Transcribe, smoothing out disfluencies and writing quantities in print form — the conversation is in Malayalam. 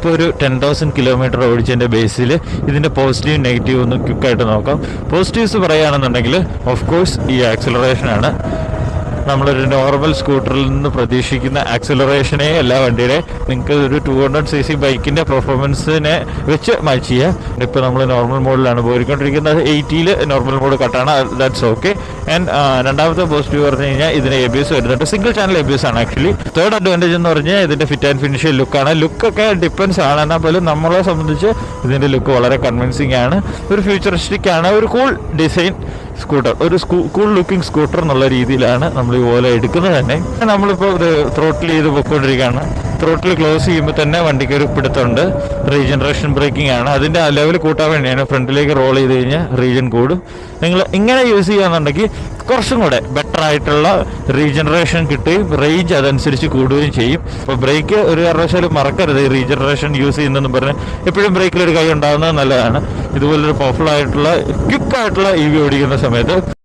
ഇപ്പോൾ ഒരു 10,000 കിലോമീറ്റർ ഓടിച്ചതിൻ്റെ ബേസിൽ ഇതിൻ്റെ പോസിറ്റീവ് നെഗറ്റീവ് ഒന്ന് ക്വിക്കായിട്ട് നോക്കാം. പോസിറ്റീവ്സ് പറയുകയാണെന്നുണ്ടെങ്കിൽ ഓഫ് കോഴ്സ് ഈ ആക്സിലറേഷനാണ്. നമ്മളൊരു നോർമൽ സ്കൂട്ടറിൽ നിന്ന് പ്രതീക്ഷിക്കുന്ന ആക്സിലറേഷനെ എല്ലാ വണ്ടിയുടെ നിങ്ങൾക്ക് ഒരു 200cc ബൈക്കിൻ്റെ പെർഫോമൻസിനെ വെച്ച് മാച്ച് ചെയ്യുക. ഇപ്പോൾ നമ്മൾ നോർമൽ മോഡിലാണ് പോയിക്കൊണ്ടിരിക്കുന്നത്. 80ൽ നോർമൽ മോഡ് കട്ടാണ്, ദാറ്റ്സ് ഓക്കെ. ആൻഡ് രണ്ടാമത്തെ പോസിറ്റീവ് പറഞ്ഞു കഴിഞ്ഞാൽ ഇതിന് ABS വരുന്നുണ്ട്. സിംഗിൾ ചാനൽ ABS ആണ് ആക്ച്വലി. തേർഡ് അഡ്വാൻറ്റേജ് എന്ന് പറഞ്ഞാൽ ഇതിൻ്റെ ഫിറ്റ് ആൻഡ് ഫിനിഷ് ലുക്കാണ്. ലുക്കൊക്കെ ഡിപ്പെൻസ് ആണ്, എന്നാൽ പോലും നമ്മളെ സംബന്ധിച്ച് ഇതിൻ്റെ ലുക്ക് വളരെ കൺവിൻസിങ് ആണ്. ഒരു ഫ്യൂച്ചറിസ്റ്റിക് ആണ്, ഒരു കൂൾ ഡിസൈൻ സ്കൂട്ടർ, ഒരു കൂൾ ലുക്കിംഗ് സ്കൂട്ടർ എന്നുള്ള രീതിയിലാണ് നമ്മൾ ഇതുപോലെ എടുക്കുന്നത് തന്നെ. നമ്മളിപ്പോൾ ഇത് ത്രോട്ടിൽ ചെയ്ത് പോയിക്കൊണ്ടിരിക്കുകയാണ്. ത്രോട്ടിൽ ക്ലോസ് ചെയ്യുമ്പോൾ തന്നെ വണ്ടിക്ക് ഒരു പിടുത്തമുണ്ട്. റീജനറേഷൻ ബ്രേക്കിംഗ് ആണ്. അതിൻ്റെ ആ ലെവൽ കൂട്ടാൻ വേണ്ടിയാണ്. ഫ്രണ്ടിലേക്ക് റോൾ ചെയ്ത് കഴിഞ്ഞാൽ റീജൻ കൂടും. നിങ്ങൾ ഇങ്ങനെ യൂസ് ചെയ്യുകയാണെന്നുണ്ടെങ്കിൽ കുറച്ചും കൂടെ ബെറ്റർ ആയിട്ടുള്ള റീജനറേഷൻ കിട്ടുകയും റേഞ്ച് അതനുസരിച്ച് കൂടുകയും ചെയ്യും. അപ്പോൾ ബ്രേക്ക് ഒരു കാരണവശാലും മറക്കരുത്. ഈ റീജനറേഷൻ യൂസ് ചെയ്യുന്നതെന്ന് പറഞ്ഞ് എപ്പോഴും ബ്രേക്കിലൊരു കൈ ഉണ്ടാകുന്നത് നല്ലതാണ്. ഇതുപോലൊരു പവർഫുൾ ആയിട്ടുള്ള ക്വിക്ക് ആയിട്ടുള്ള EV ഓടിക്കുന്ന സമയത്ത്